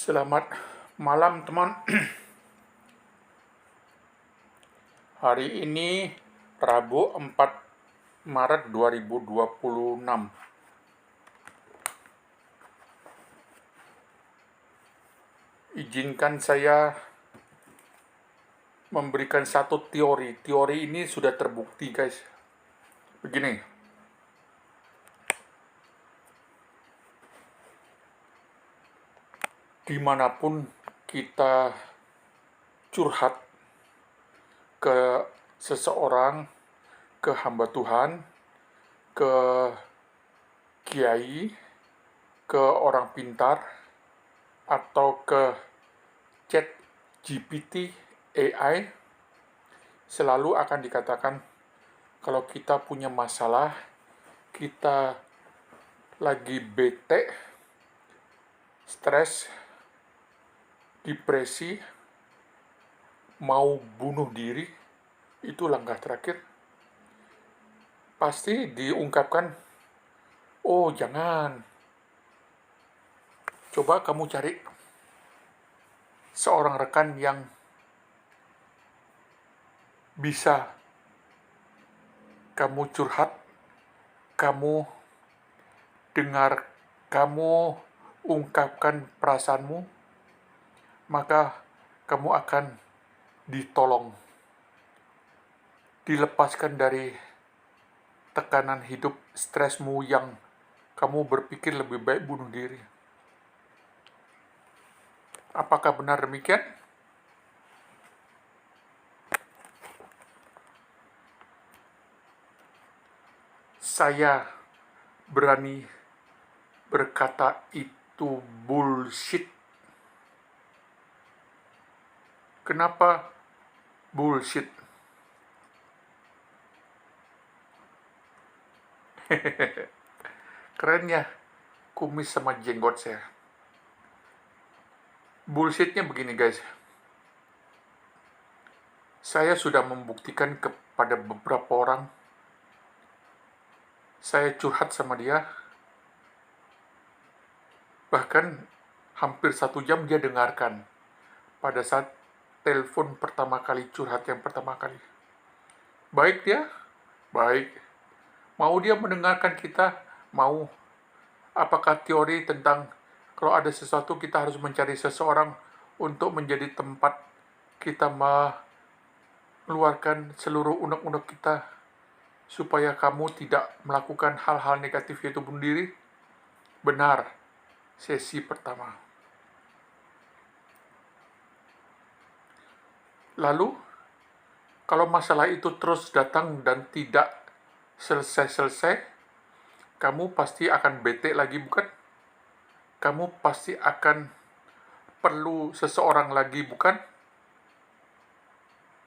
Selamat malam teman. Hari ini Rabu 4 Maret 2026. Izinkan saya memberikan satu teori. Teori ini sudah terbukti, guys. Begini. Dimanapun kita curhat ke seseorang, ke hamba Tuhan, ke kiai, ke orang pintar, atau ke chat GPT, AI, selalu akan dikatakan kalau kita punya masalah, kita lagi bete, stres, depresi, mau bunuh diri, itu langkah terakhir. Pasti diungkapkan, oh jangan, coba kamu cari seorang rekan yang bisa kamu curhat, kamu dengar, kamu ungkapkan perasaanmu, maka kamu akan ditolong, dilepaskan dari tekanan hidup, stresmu yang kamu berpikir lebih baik bunuh diri. Apakah benar demikian? Saya berani berkata itu bullshit. Kenapa bullshit? Keren ya, kumis sama jenggot saya. Bullshitnya begini, guys. Saya sudah membuktikan kepada beberapa orang, saya curhat sama dia, bahkan hampir 1 jam dia dengarkan pada saat telepon pertama kali, curhat yang pertama kali. Baik dia, baik. Mau dia mendengarkan kita, mau. Apakah teori tentang kalau ada sesuatu kita harus mencari seseorang untuk menjadi tempat kita mengeluarkan seluruh unek-unek kita supaya kamu tidak melakukan hal-hal negatif yaitu bunuh diri? Benar, sesi pertama. Lalu, kalau masalah itu terus datang dan tidak selesai-selesai, kamu pasti akan bete lagi, bukan? Kamu pasti akan perlu seseorang lagi, bukan?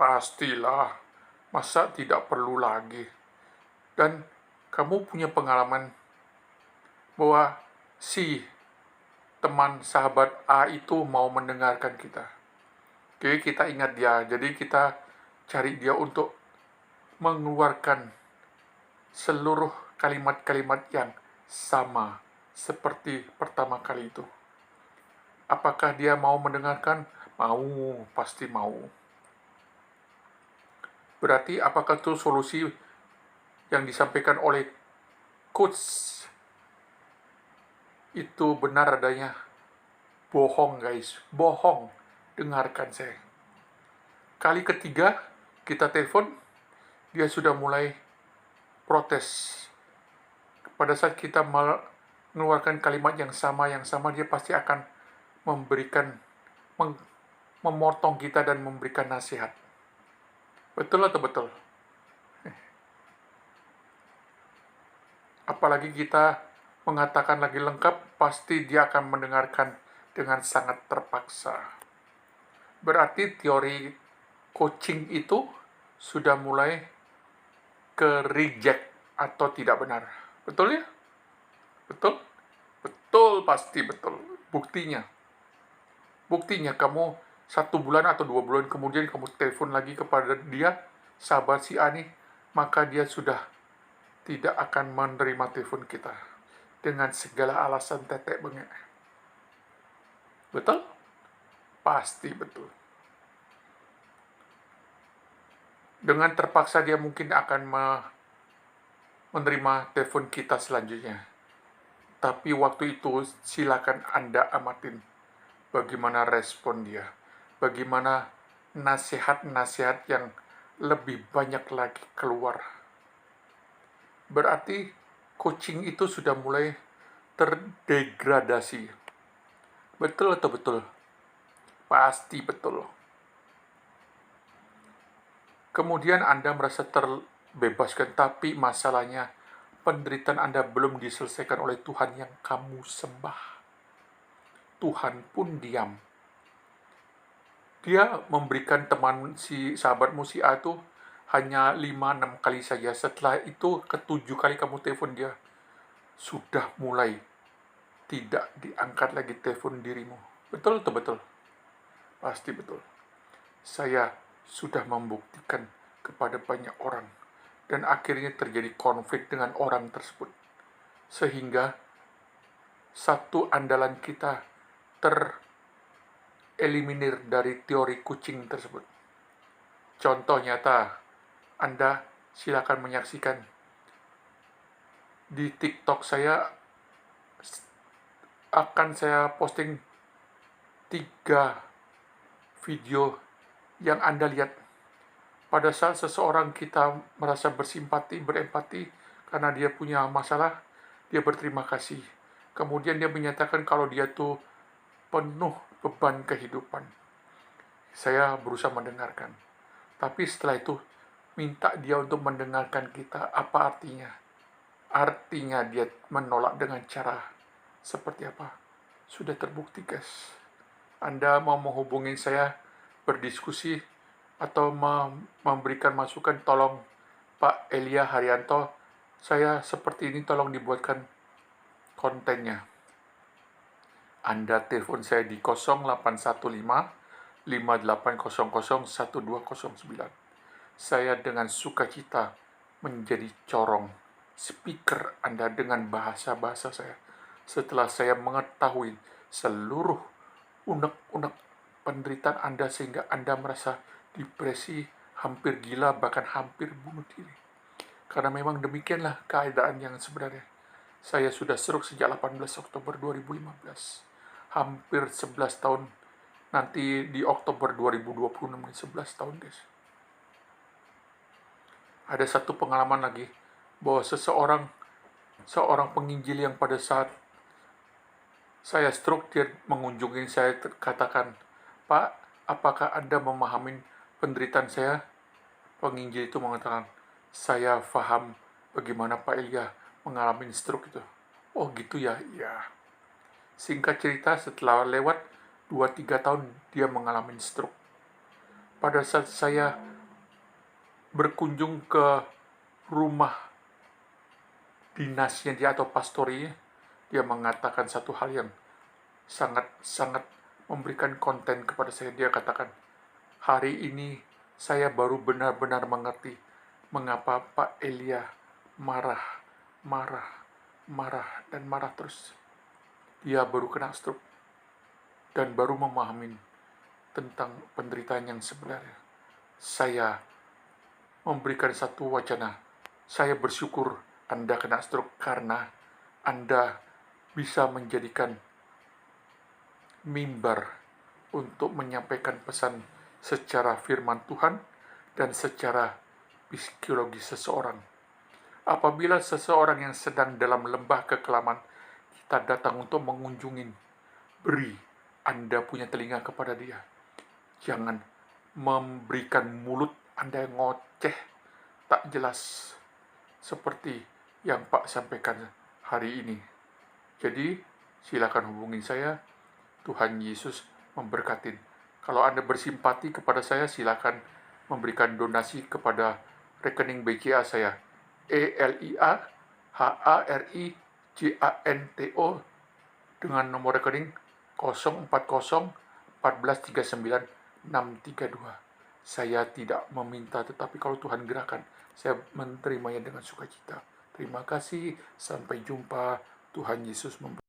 Pastilah, masa tidak perlu lagi? Dan kamu punya pengalaman bahwa si teman sahabat A itu mau mendengarkan kita. Oke, kita ingat dia, jadi kita cari dia untuk mengeluarkan seluruh kalimat-kalimat yang sama seperti pertama kali itu. Apakah dia mau mendengarkan? Mau, pasti mau. Berarti apakah itu solusi yang disampaikan oleh coach itu benar adanya? Bohong, guys, bohong. Dengarkan saya. Kali ketiga kita telepon, dia sudah mulai protes. Pada saat kita mengeluarkan kalimat yang sama, dia pasti akan memotong kita dan memberikan nasihat. Betul atau betul? Apalagi kita mengatakan lagi lengkap, pasti dia akan mendengarkan dengan sangat terpaksa. Berarti teori coaching itu sudah mulai ke reject atau tidak benar. Betul ya? Betul? Betul, pasti betul. Buktinya kamu 1 bulan atau 2 bulan kemudian kamu telepon lagi kepada dia, sahabat si A nih, maka dia sudah tidak akan menerima telepon kita dengan segala alasan tetek bengek. Betul? Pasti betul. Dengan terpaksa dia mungkin akan menerima telepon kita selanjutnya. Tapi waktu itu silakan Anda amatin bagaimana respon dia. Bagaimana nasihat-nasihat yang lebih banyak lagi keluar. Berarti coaching itu sudah mulai terdegradasi. Betul atau betul? Pasti betul. Kemudian Anda merasa terbebaskan, tapi masalahnya penderitaan Anda belum diselesaikan oleh Tuhan yang kamu sembah. Tuhan pun diam. Dia memberikan teman si sahabatmu si A itu hanya 5-6 kali saja. Setelah itu ke-7 kali kamu telepon dia, sudah mulai tidak diangkat lagi telepon dirimu. Betul atau betul? Pasti betul. Saya sudah membuktikan kepada banyak orang, dan akhirnya terjadi konflik dengan orang tersebut. Sehingga satu andalan kita tereliminir dari teori kucing tersebut. Contoh nyata, Anda silakan menyaksikan di TikTok saya akan saya posting 3 video yang Anda lihat. Pada saat seseorang kita merasa bersimpati, berempati karena dia punya masalah, dia berterima kasih. Kemudian dia menyatakan kalau dia tuh penuh beban kehidupan. Saya berusaha mendengarkan. Tapi setelah itu, minta dia untuk mendengarkan kita. Apa artinya? Artinya dia menolak dengan cara seperti apa? Sudah terbukti, guys. Anda mau menghubungi saya, berdiskusi, atau memberikan masukan, tolong Pak Elia Haryanto, saya seperti ini, tolong dibuatkan kontennya. Anda telepon saya di 0815 5800 1209. Saya dengan sukacita menjadi corong speaker Anda dengan bahasa-bahasa saya. Setelah saya mengetahui seluruh unek-unek penderitaan Anda sehingga Anda merasa depresi, hampir gila, bahkan hampir bunuh diri. Karena memang demikianlah keadaan yang sebenarnya. Saya sudah stroke sejak 18 Oktober 2015. Hampir 11 tahun. Nanti di Oktober 2026, 11 tahun, guys. Ada satu pengalaman lagi, bahwa seorang penginjil yang pada saat saya stroke, dia mengunjungi saya, katakan, Pak, apakah Anda memahami penderitaan saya? Penginjil itu mengatakan, saya paham bagaimana Pak Elia mengalami stroke itu. Oh gitu ya, iya. Singkat cerita, setelah lewat 2-3 tahun, dia mengalami stroke. Pada saat saya berkunjung ke rumah dinasnya dia atau pastorinya, dia mengatakan satu hal yang sangat-sangat memberikan konten kepada saya. Dia katakan, hari ini saya baru benar-benar mengerti mengapa Pak Elia marah terus. Dia baru kena stroke dan baru memahami tentang penderitaan yang sebenarnya. Saya memberikan satu wacana. Saya bersyukur Anda kena stroke karena Anda bisa menjadikan mimbar untuk menyampaikan pesan secara firman Tuhan dan secara psikologi seseorang. Apabila seseorang yang sedang dalam lembah kekelaman, kita datang untuk mengunjungi, beri Anda punya telinga kepada dia. Jangan memberikan mulut Anda yang ngoceh, tak jelas, seperti yang Pak sampaikan hari ini. Jadi, silakan hubungi saya. Tuhan Yesus memberkati. Kalau Anda bersimpati kepada saya, silakan memberikan donasi kepada rekening BCA saya. ELIAHARIJANTO dengan nomor rekening 040 14 39 632. Saya tidak meminta, tetapi kalau Tuhan gerakan, saya menerimanya dengan sukacita. Terima kasih, sampai jumpa. Tuhan Yesus memberkati.